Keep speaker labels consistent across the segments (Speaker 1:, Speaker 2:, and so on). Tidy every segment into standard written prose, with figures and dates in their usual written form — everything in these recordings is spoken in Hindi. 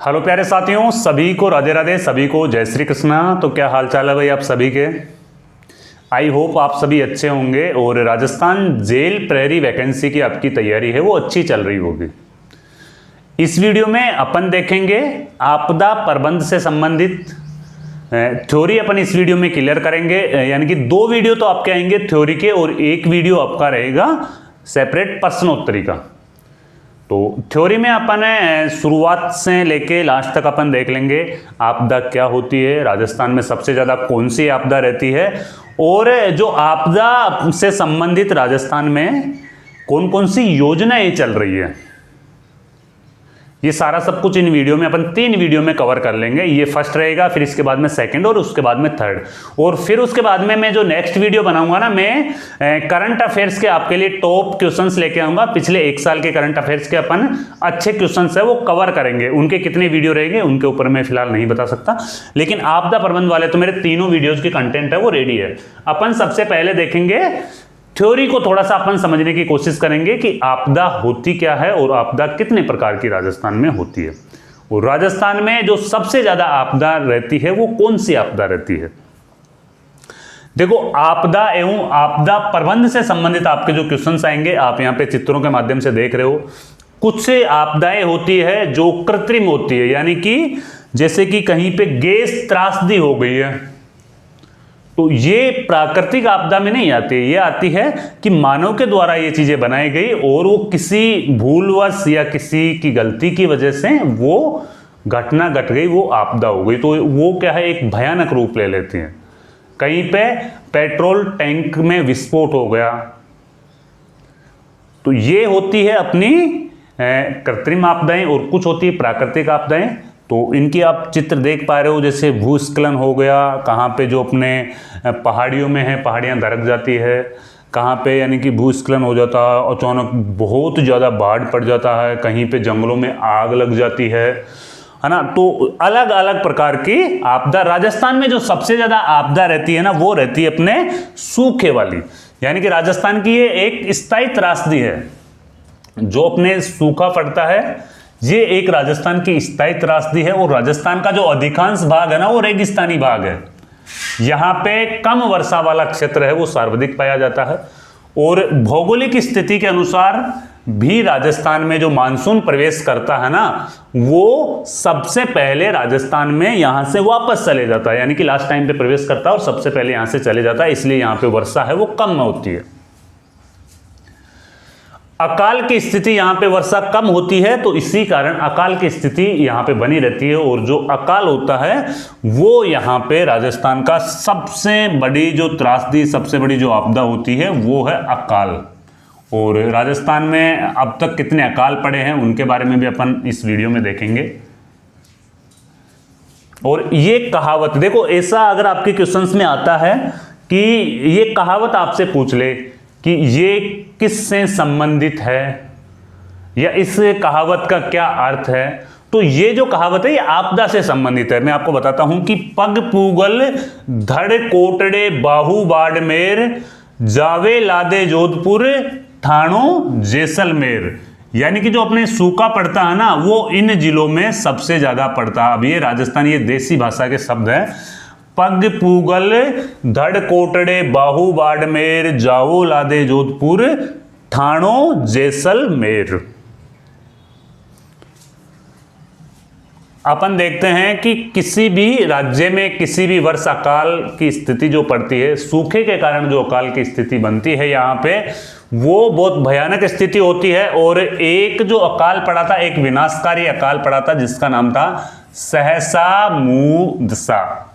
Speaker 1: हेलो प्यारे साथियों, सभी को राधे राधे, सभी को जय श्री कृष्णा। तो क्या हाल चाल है भाई आप सभी के। आई होप आप सभी अच्छे होंगे और राजस्थान जेल प्रहरी वैकेंसी की आपकी तैयारी है वो अच्छी चल रही होगी। इस वीडियो में अपन देखेंगे आपदा प्रबंध से संबंधित थ्योरी अपन इस वीडियो में क्लियर करेंगे। यानी कि 2 वीडियो तो आपके आएंगे थ्योरी के और 1 वीडियो आपका रहेगा सेपरेट प्रश्नोत्तरी का। तो थ्योरी में अपन शुरुआत से लेके लास्ट तक अपन देख लेंगे आपदा क्या होती है, राजस्थान में सबसे ज़्यादा कौन सी आपदा रहती है और जो आपदा से संबंधित राजस्थान में कौन कौन सी योजनाएं चल रही है। ये सारा सब कुछ इन वीडियो में अपन 3 वीडियो में कवर कर लेंगे। ये फर्स्ट रहेगा, फिर इसके बाद में सेकंड और उसके बाद में थर्ड, और फिर उसके बाद में मैं जो नेक्स्ट वीडियो बनाऊंगा ना, मैं करंट अफेयर्स के आपके लिए टॉप क्वेश्चंस लेके आऊंगा। पिछले 1 साल के करंट अफेयर्स के अपन अच्छे क्वेश्चंस है वो कवर करेंगे। उनके कितने वीडियो रहेंगे उनके ऊपर मैं फिलहाल नहीं बता सकता, लेकिन आपदा प्रबंध वाले तो मेरे तीनों वीडियोज की कंटेंट है वो रेडी है। अपन सबसे पहले देखेंगे थ्योरी को, थोड़ा सा अपन समझने की कोशिश करेंगे कि आपदा होती क्या है और आपदा कितने प्रकार की राजस्थान में होती है, और राजस्थान में जो सबसे ज्यादा आपदा रहती है वो कौन सी आपदा रहती है। देखो, आपदा एवं आपदा प्रबंध से संबंधित आपके जो क्वेश्चंस आएंगे आप यहां पे चित्रों के माध्यम से देख रहे हो। कुछ से आपदाएं होती है जो कृत्रिम होती है, यानी कि जैसे कि कहीं पे गैस त्रासदी हो गई है, तो ये प्राकृतिक आपदा में नहीं आती है। ये आती है कि मानव के द्वारा ये चीजें बनाई गई और वो किसी भूलवश या किसी की गलती की वजह से वो घटना घट गई, वो आपदा हो गई। तो वो क्या है, एक भयानक रूप ले लेती है। कहीं पे पेट्रोल टैंक में विस्फोट हो गया, तो ये होती है अपनी कृत्रिम आपदाएं, और कुछ होती है प्राकृतिक आपदाएं। तो इनकी आप चित्र देख पा रहे हो, जैसे भूस्खलन हो गया, कहाँ पे जो अपने पहाड़ियों में है पहाड़ियाँ दरक जाती है, कहाँ पे यानी कि भूस्खलन हो जाता है, अचानक बहुत ज़्यादा बाढ़ पड़ जाता है, कहीं पे जंगलों में आग लग जाती है ना। तो अलग अलग प्रकार की आपदा राजस्थान में जो सबसे ज़्यादा आपदा रहती है ना, वो रहती है अपने सूखे वाली। यानी कि राजस्थान की ये एक स्थायी त्रासदी है, जो अपने सूखा पड़ता है, ये एक राजस्थान की स्थायी त्रासदी है। और राजस्थान का जो अधिकांश भाग है ना वो रेगिस्तानी भाग है। यहाँ पे कम वर्षा वाला क्षेत्र है वो सर्वाधिक पाया जाता है, और भौगोलिक स्थिति के अनुसार भी राजस्थान में जो मानसून प्रवेश करता है ना, वो सबसे पहले राजस्थान में यहाँ से वापस चले जाता है। यानी कि लास्ट टाइम पे प्रवेश करता है और सबसे पहले यहाँ से चले जाता है, इसलिए यहाँ पे वर्षा है वो कम होती है। अकाल की स्थिति, यहाँ पे वर्षा कम होती है, तो इसी कारण अकाल की स्थिति यहाँ पे बनी रहती है। और जो अकाल होता है वो यहाँ पे राजस्थान का सबसे बड़ी जो त्रासदी, सबसे बड़ी जो आपदा होती है वो है अकाल। और राजस्थान में अब तक कितने अकाल पड़े हैं उनके बारे में भी अपन इस वीडियो में देखेंगे। और ये कहावत देखो, ऐसा अगर आपके क्वेश्चंस में आता है कि ये कहावत आपसे पूछ ले कि ये किससे संबंधित है या इस कहावत का क्या अर्थ है, तो ये जो कहावत है ये आपदा से संबंधित है। मैं आपको बताता हूं कि पग पूगल धड़ कोटड़े बाहु बाड़मेर, जावे लादे जोधपुर ठाणो जैसलमेर। यानी कि जो अपने सूखा पड़ता है ना वो इन जिलों में सबसे ज्यादा पड़ता है। अब ये राजस्थान, ये देसी भाषा के शब्द है। पग पूगल धड़ कोटड़े बाहु बाड़मेर, जाओ लादे जोधपुर ठाणो जैसलमेर। अपन देखते हैं कि किसी भी राज्य में किसी भी वर्ष अकाल की स्थिति जो पड़ती है, सूखे के कारण जो अकाल की स्थिति बनती है यहाँ पे, वो बहुत भयानक स्थिति होती है। और एक जो अकाल पड़ा था, एक विनाशकारी अकाल पड़ा था जिसका नाम था सहसा मूदसा।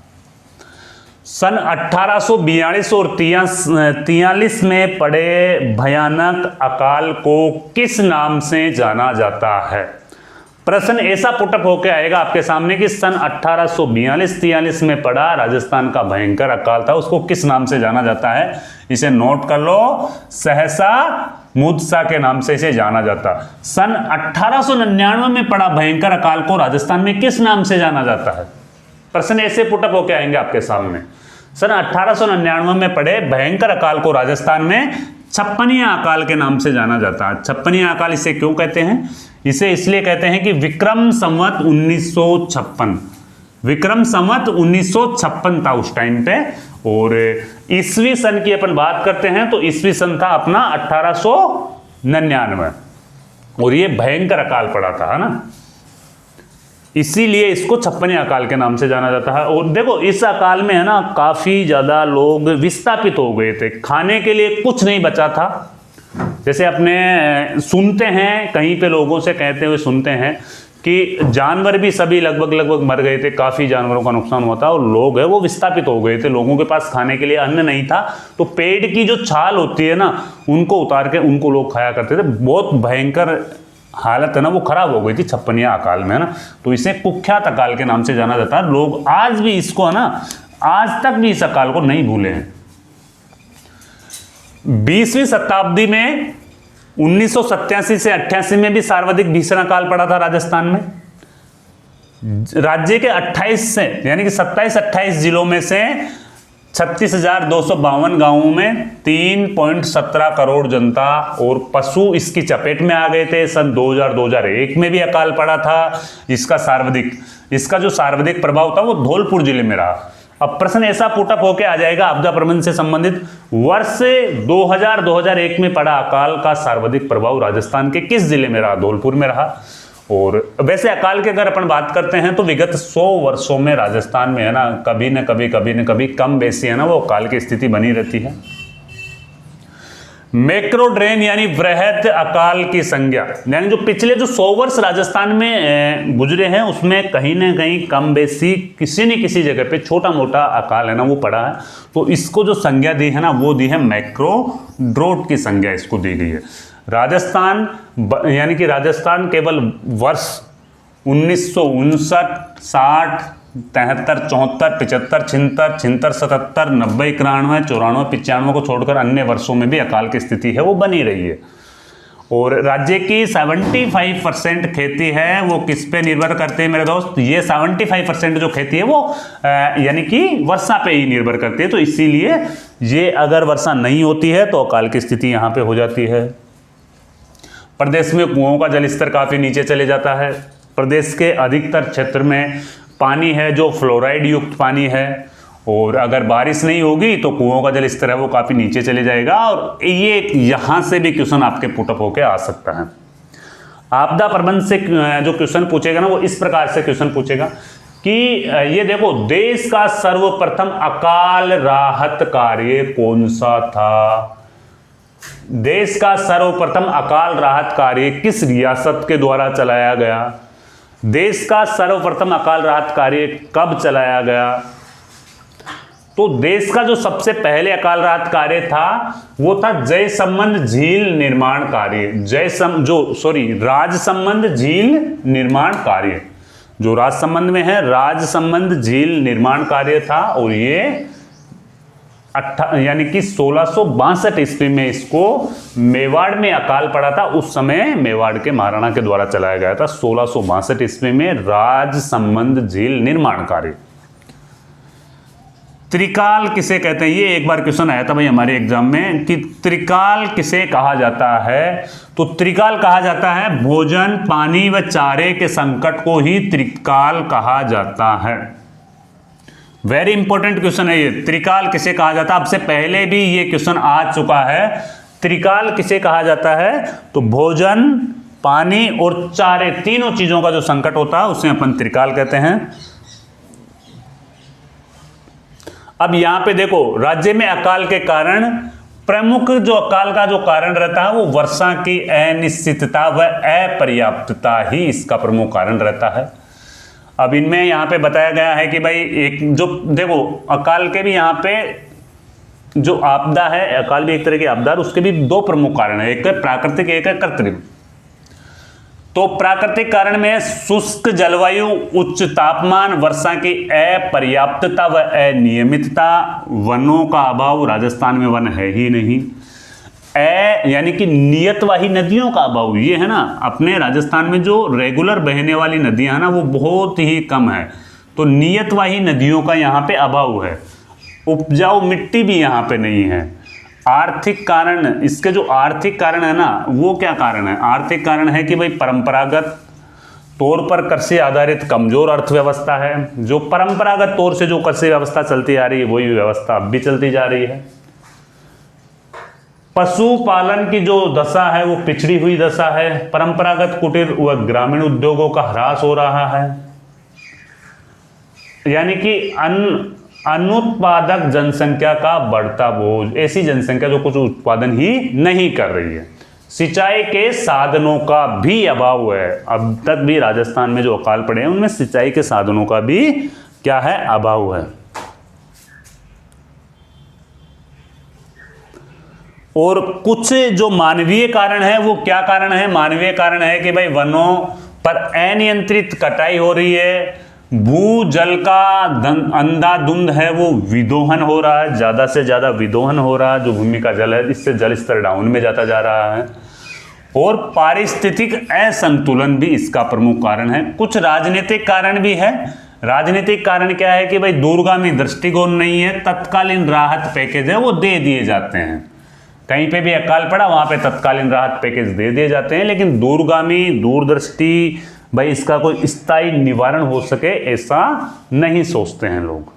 Speaker 1: सन 1842 और 43 में पड़े भयानक अकाल को किस नाम से जाना जाता है। प्रश्न ऐसा पुटअप होकर आएगा आपके सामने कि सन 1842-43 में पड़ा राजस्थान का भयंकर अकाल था, उसको किस नाम से जाना जाता है। इसे नोट कर लो, सहसा मूदसा के नाम से इसे जाना जाता। सन 1899 में पड़ा भयंकर अकाल को राजस्थान में किस नाम से जाना जाता है। प्रश्न ऐसे पुटअप होकर आएंगे आपके सामने। सन 1899 में पड़े भयंकर अकाल को राजस्थान में छप्पनिया अकाल के नाम से जाना जाता है। छप्पनिया अकाल इसे क्यों कहते हैं? इसे इसलिए कहते हैं कि विक्रम संवत 1956, विक्रम संवत 1956 था उस टाइम पे, और ईसवी सन की अपन बात करते हैं तो ईसवी सन था अपना 1899, और ये भयंकर अकाल पड़ा था, है ना, इसीलिए इसको छप्पनिया अकाल के नाम से जाना जाता है। और देखो इस अकाल में है ना काफी ज्यादा लोग विस्थापित हो गए थे, खाने के लिए कुछ नहीं बचा था। जैसे अपने सुनते हैं कहीं पे लोगों से कहते हुए सुनते हैं कि जानवर भी सभी लगभग मर गए थे, काफी जानवरों का नुकसान हुआ था, और लोग है वो विस्थापित हो गए थे, लोगों के पास खाने के लिए अन्न नहीं था, तो पेड़ की जो छाल होती है ना उनको उतार के उनको लोग खाया करते थे। बहुत भयंकर हालत है ना वो खराब हो गई थी छप्पनिया अकाल में, है ना, तो इसे कुख्यात अकाल के नाम से जाना जाता है। लोग आज भी इसको है ना, आज तक भी इस अकाल को नहीं भूले हैं। 20वीं शताब्दी में 1987 से 88 में भी सर्वाधिक भीषण अकाल पड़ा था राजस्थान में। राज्य के 28 से यानी कि 27-28 जिलों में से 36,252 गांवों में 3.17 करोड़ जनता और पशु इसकी चपेट में आ गए थे। सन 2000-2001 में भी अकाल पड़ा था। इसका जो सर्वाधिक प्रभाव था वो धौलपुर जिले में रहा। अब प्रश्न ऐसा पुटअप होके आ जाएगा आपदा प्रबंधन से संबंधित, वर्ष 2000-2001 में पड़ा अकाल का सर्वाधिक प्रभाव राजस्थान के किस जिले में रहा? धौलपुर में रहा। और वैसे अकाल की अगर अपन बात करते हैं तो विगत 100 वर्षों में राजस्थान में है ना कभी न कभी कम बेसी है ना वो अकाल की स्थिति बनी रहती है। मैक्रो ड्रेन यानी वृहद अकाल की संज्ञा, यानी जो पिछले जो 100 वर्ष राजस्थान में गुजरे हैं उसमें कहीं ना कहीं कम बेसी किसी न किसी जगह पे छोटा मोटा अकाल है ना वो पड़ा है, तो इसको जो संज्ञा दी है ना वो दी है मैक्रो ड्रोट की संज्ञा इसको दी गई है। राजस्थान यानी कि राजस्थान केवल वर्ष 1959, 60, 73, 74, 75, 76, 77, 90, 91, 94, 95 को छोड़कर अन्य वर्षों में भी अकाल की स्थिति है वो बनी रही है। और राज्य की 75% खेती है वो किस पे निर्भर करते हैं मेरे दोस्त? ये 75% जो खेती है वो यानी कि वर्षा पे ही निर्भर करती है, तो इसीलिए ये अगर वर्षा नहीं होती है तो अकाल की स्थिति यहाँ पे हो जाती है। प्रदेश में कुओं का जलस्तर काफी नीचे चले जाता है। प्रदेश के अधिकतर क्षेत्र में पानी है जो फ्लोराइड युक्त पानी है, और अगर बारिश नहीं होगी तो कुओं का जलस्तर है वो काफी नीचे चले जाएगा। और ये यहां से भी क्वेश्चन आपके पुटअप होके आ सकता है। आपदा प्रबंधन से जो क्वेश्चन पूछेगा ना वो इस प्रकार से क्वेश्चन पूछेगा कि ये देखो देश का सर्वप्रथम अकाल राहत कार्य कौन सा था? देश का सर्वप्रथम अकाल राहत कार्य किस रियासत के द्वारा चलाया गया? देश का सर्वप्रथम अकाल राहत कार्य कब चलाया गया? तो देश का जो सबसे पहले अकाल राहत कार्य था वो था जयसंबंध झील निर्माण कार्य। राजसंबंध झील निर्माण कार्य, जो राजसंबंध में है राजसंबंध झील निर्माण कार्य था, और ये यानी कि 1662 ईस्वी में इसको मेवाड़ में अकाल पड़ा था। उस समय मेवाड़ के महाराणा के द्वारा चलाया गया था 1662 ईस्वी में राजसंबंध झील निर्माण कार्य। त्रिकाल किसे कहते हैं? ये एक बार क्वेश्चन आया था भाई हमारे एग्जाम में कि त्रिकाल किसे कहा जाता है? तो त्रिकाल कहा जाता है भोजन, पानी व चारे के संकट को ही त्रिकाल कहा जाता है। वेरी इंपॉर्टेंट क्वेश्चन है ये, त्रिकाल किसे कहा जाता है? आपसे पहले भी ये क्वेश्चन आ चुका है। त्रिकाल किसे कहा जाता है? तो भोजन, पानी और चारे तीनों चीजों का जो संकट होता है उसे अपन त्रिकाल कहते हैं। अब यहां पे देखो राज्य में अकाल के कारण प्रमुख जो अकाल का जो कारण रहता है वो वर्षा की अनिश्चितता व अपर्याप्तता ही इसका प्रमुख कारण रहता है। अब इनमें यहाँ पे बताया गया है कि भाई एक जो देखो अकाल के भी यहाँ पे जो आपदा है, अकाल भी एक तरह की आपदा है, उसके भी दो प्रमुख कारण है, एक है प्राकृतिक एक है कृत्रिम। तो प्राकृतिक कारण में शुष्क जलवायु, उच्च तापमान, वर्षा की अपर्याप्तता व अनियमितता, वनों का अभाव, राजस्थान में वन है ही नहीं, यानी कि नियतवाही नदियों का अभाव, ये है ना अपने राजस्थान में जो रेगुलर बहने वाली नदियां हैं ना वो बहुत ही कम है, तो नियतवाही नदियों का यहाँ पे अभाव है। उपजाऊ मिट्टी भी यहाँ पे नहीं है। आर्थिक कारण, इसके जो आर्थिक कारण है ना, वो क्या कारण है? आर्थिक कारण है कि भाई परंपरागत तौर पर कृषि आधारित कमजोर अर्थव्यवस्था है। जो परंपरागत तौर से जो कृषि व्यवस्था चलती आ रही है वही व्यवस्था अब भी चलती जा रही है। पशुपालन की जो दशा है वो पिछड़ी हुई दशा है। परंपरागत कुटीर व ग्रामीण उद्योगों का ह्रास हो रहा है, यानी कि अनुत्पादक जनसंख्या का बढ़ता बोझ, ऐसी जनसंख्या जो कुछ उत्पादन ही नहीं कर रही है। सिंचाई के साधनों का भी अभाव है। अब तक भी राजस्थान में जो अकाल पड़े हैं उनमें सिंचाई के साधनों का भी क्या है? अभाव है। और कुछ जो मानवीय कारण है वो क्या कारण है? मानवीय कारण है कि भाई वनों पर अनियंत्रित कटाई हो रही है, भूजल का अंधाधुंध है वो विदोहन हो रहा है, ज्यादा से ज्यादा विदोहन हो रहा है। जो भूमि का जल है इससे जल स्तर डाउन में जाता जा रहा है, और पारिस्थितिक असंतुलन भी इसका प्रमुख कारण है। कुछ राजनीतिक कारण भी है। राजनीतिक कारण क्या है कि भाई दूरगामी दृष्टिकोण नहीं है, तत्कालीन राहत पैकेज है वो दे दिए जाते हैं। कहीं पे भी अकाल पड़ा वहां पे तत्कालीन राहत पैकेज दे दिए जाते हैं, लेकिन दूरगामी दूरदृष्टि भाई इसका कोई स्थायी निवारण हो सके ऐसा नहीं सोचते हैं लोग।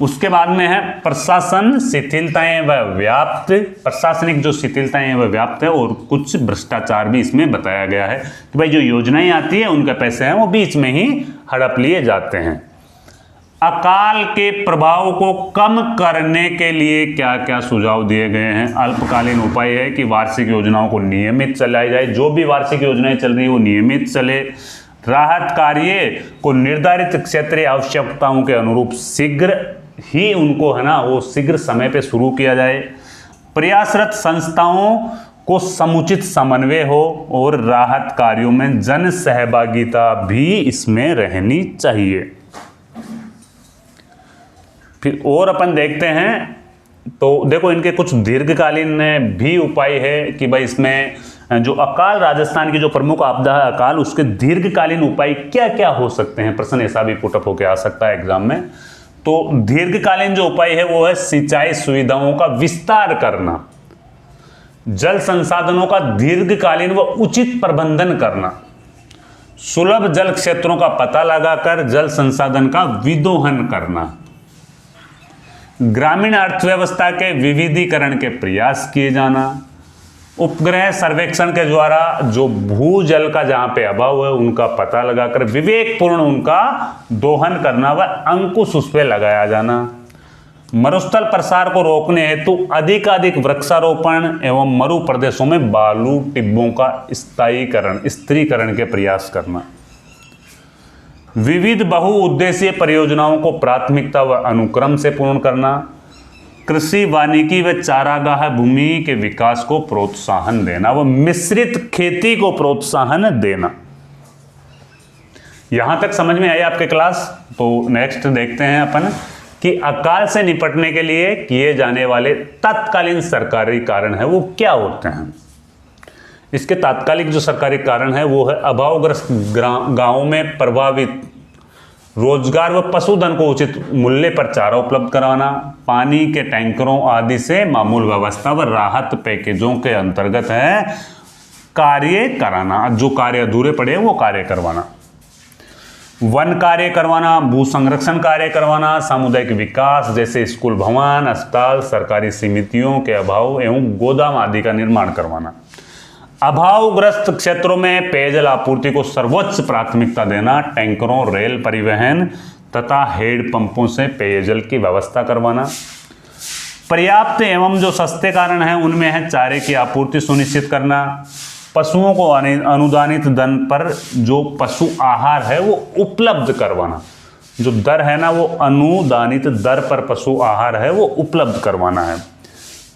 Speaker 1: उसके बाद में है प्रशासन शिथिलताएं व व्याप्त, प्रशासनिक जो शिथिलताएं हैं वह व्याप्त है, और कुछ भ्रष्टाचार भी इसमें बताया गया है कि भाई जो योजनाएं आती है उनके पैसे हैं वो बीच में ही हड़प लिए जाते हैं। अकाल के प्रभाव को कम करने के लिए क्या क्या सुझाव दिए गए हैं? अल्पकालीन उपाय है कि वार्षिक योजनाओं को नियमित चलाई जाए, जो भी वार्षिक योजनाएं चल रही है वो नियमित चले। राहत कार्य को निर्धारित क्षेत्रीय आवश्यकताओं के अनुरूप शीघ्र ही उनको है ना वो शीघ्र समय पे शुरू किया जाए। प्रयासरत संस्थाओं को समुचित समन्वय हो, और राहत कार्यों में जन सहभागिता भी इसमें रहनी चाहिए। फिर और अपन देखते हैं तो देखो इनके कुछ दीर्घकालीन भी उपाय है कि भाई इसमें जो अकाल, राजस्थान की जो प्रमुख आपदा है अकाल, उसके दीर्घकालीन उपाय क्या क्या हो सकते हैं? प्रश्न ऐसा भी पुटअप होकर आ सकता है एग्जाम में। तो दीर्घकालीन जो उपाय है वो है सिंचाई सुविधाओं का विस्तार करना, जल संसाधनों का दीर्घकालीन व उचित प्रबंधन करना, सुलभ जल क्षेत्रों का पता लगाकर जल संसाधन का विदोहन करना, ग्रामीण अर्थव्यवस्था के विविधीकरण के प्रयास किए जाना, उपग्रह सर्वेक्षण के द्वारा जो भूजल का जहां पे अभाव है उनका पता लगाकर विवेकपूर्ण उनका दोहन करना व अंकुश उस पर लगाया जाना, मरुस्थल प्रसार को रोकने हेतु अधिकाधिक वृक्षारोपण एवं मरु प्रदेशों में बालू टिब्बों का स्थिरीकरण के प्रयास करना, विविध बहुउद्देशीय परियोजनाओं को प्राथमिकता व अनुक्रम से पूर्ण करना, कृषि वानिकी व चारागाह भूमि के विकास को प्रोत्साहन देना व मिश्रित खेती को प्रोत्साहन देना। यहां तक समझ में आई आपके क्लास? तो नेक्स्ट देखते हैं अपन कि अकाल से निपटने के लिए किए जाने वाले तत्कालीन सरकारी कारण है वो क्या होते हैं। इसके तात्कालिक जो सरकारी कारण है वो है अभावग्रस्त गांवों में प्रभावित रोजगार व पशुधन को उचित मूल्य पर चारा उपलब्ध कराना, पानी के टैंकरों आदि से मामूल व्यवस्था व राहत पैकेजों के अंतर्गत है कार्य कराना, जो कार्य अधूरे पड़े वो कार्य करवाना, वन कार्य करवाना, भू संरक्षण कार्य करवाना, सामुदायिक विकास जैसे स्कूल भवन, अस्पताल, सरकारी समितियों के अभाव एवं गोदाम आदि का निर्माण करवाना, अभावग्रस्त क्षेत्रों में पेयजल आपूर्ति को सर्वोच्च प्राथमिकता देना, टैंकरों, रेल परिवहन तथा हैंडपंपों से पेयजल की व्यवस्था करवाना। पर्याप्त एवं जो सस्ते कारण हैं उनमें है चारे की आपूर्ति सुनिश्चित करना, पशुओं को अनुदानित दर पर जो पशु आहार है वो उपलब्ध करवाना, जो दर है ना वो अनुदानित दर पर पशु आहार है वो उपलब्ध करवाना है।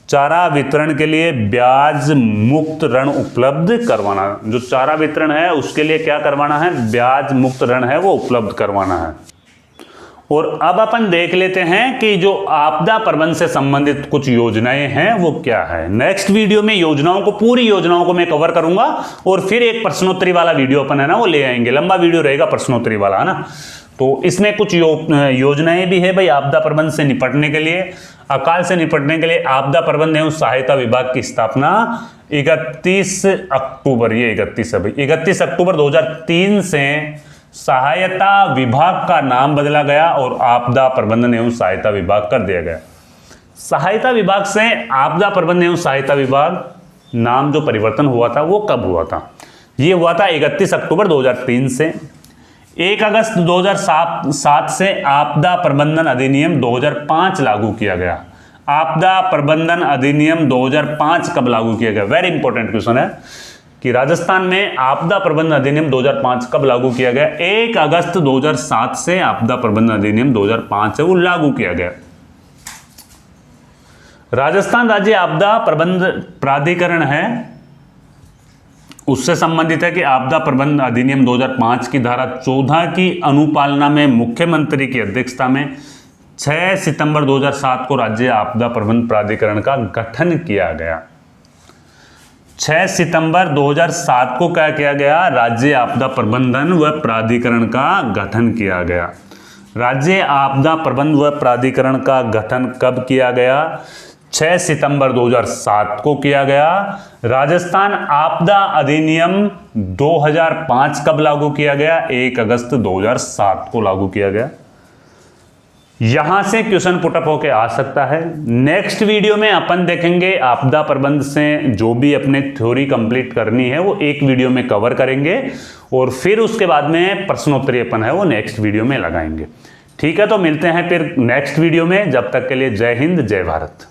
Speaker 1: चारा वितरण के लिए ब्याज मुक्त ऋण उपलब्ध करवाना, जो चारा वितरण है उसके लिए क्या करवाना है? ब्याज मुक्त ऋण है वो उपलब्ध करवाना है। और अब अपन देख लेते हैं कि जो आपदा प्रबंधन से संबंधित कुछ योजनाएं हैं वो क्या है। नेक्स्ट वीडियो में योजनाओं को, पूरी योजनाओं को मैं कवर करूंगा, और फिर एक प्रश्नोत्तरी वाला वीडियो अपन है ना वो ले आएंगे। लंबा वीडियो रहेगा प्रश्नोत्तरी वाला, है ना। तो इसमें कुछ योजनाएं भी है भाई आपदा प्रबंधन से निपटने के लिए। अकाल से निपटने के लिए आपदा प्रबंधन एवं सहायता विभाग की स्थापना 31 अक्टूबर, ये 31 अक्टूबर 2003 से सहायता विभाग का नाम बदला गया और आपदा प्रबंधन एवं सहायता विभाग कर दिया गया। सहायता विभाग से आपदा प्रबंधन एवं सहायता विभाग नाम जो परिवर्तन हुआ था वो कब हुआ था? ये हुआ था 31 अक्टूबर 2003 से। 1 अगस्त 2007 से आपदा प्रबंधन अधिनियम 2005 लागू किया गया। आपदा प्रबंधन अधिनियम 2005 कब लागू किया गया? वेरी इंपॉर्टेंट क्वेश्चन है कि राजस्थान में आपदा प्रबंधन अधिनियम 2005 कब लागू किया गया? 1 अगस्त 2007 से आपदा प्रबंधन अधिनियम 2005 है वो लागू किया गया। राजस्थान राज्य आपदा प्रबंधन प्राधिकरण है, उससे संबंधित है कि आपदा प्रबंधन अधिनियम 2005 की धारा 14 की अनुपालना में मुख्यमंत्री की अध्यक्षता में 6 सितंबर 2007 को राज्य आपदा प्रबंधन प्राधिकरण का गठन किया गया। 6 सितंबर 2007 को क्या किया गया? राज्य आपदा प्रबंधन व प्राधिकरण का गठन किया गया। राज्य आपदा प्रबंधन व प्राधिकरण का गठन कब किया गया? 6 सितंबर 2007 को किया गया। राजस्थान आपदा अधिनियम 2005 कब लागू किया गया? 1 अगस्त 2007 को लागू किया गया। यहां से क्वेश्चन पुटअप होके आ सकता है। नेक्स्ट वीडियो में अपन देखेंगे आपदा प्रबंधन से जो भी अपने थ्योरी कंप्लीट करनी है वो एक वीडियो में कवर करेंगे और फिर उसके बाद में प्रश्नोत्तरी अपन है वो नेक्स्ट वीडियो में लगाएंगे। ठीक है, तो मिलते हैं फिर नेक्स्ट वीडियो में। जब तक के लिए जय हिंद, जय भारत।